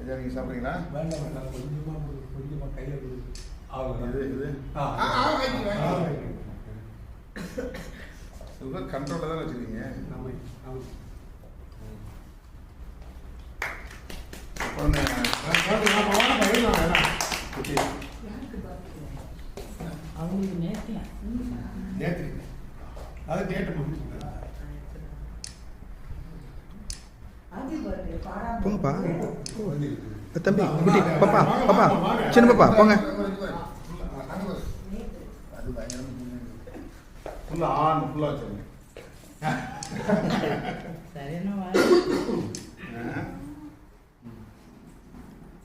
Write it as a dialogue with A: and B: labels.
A: நீங்கள் சாப்பிட்றீங்களா?
B: வேண்டாம் வேண்டாம், கொஞ்சமாக கையில்
A: சுகர் கண்ட்ரோலில் தான் வச்சுருக்கீங்க.
B: அது டேட்டு
C: போங்கப்பா தம்பி குட்டி பாப்பா பாப்பா சின்ன பாப்பா போங்க.
A: அது பயங்கரம் ஃபுல்லாக ஆன் ஃபுல்லாக வச்சுருங்க.
D: சரியான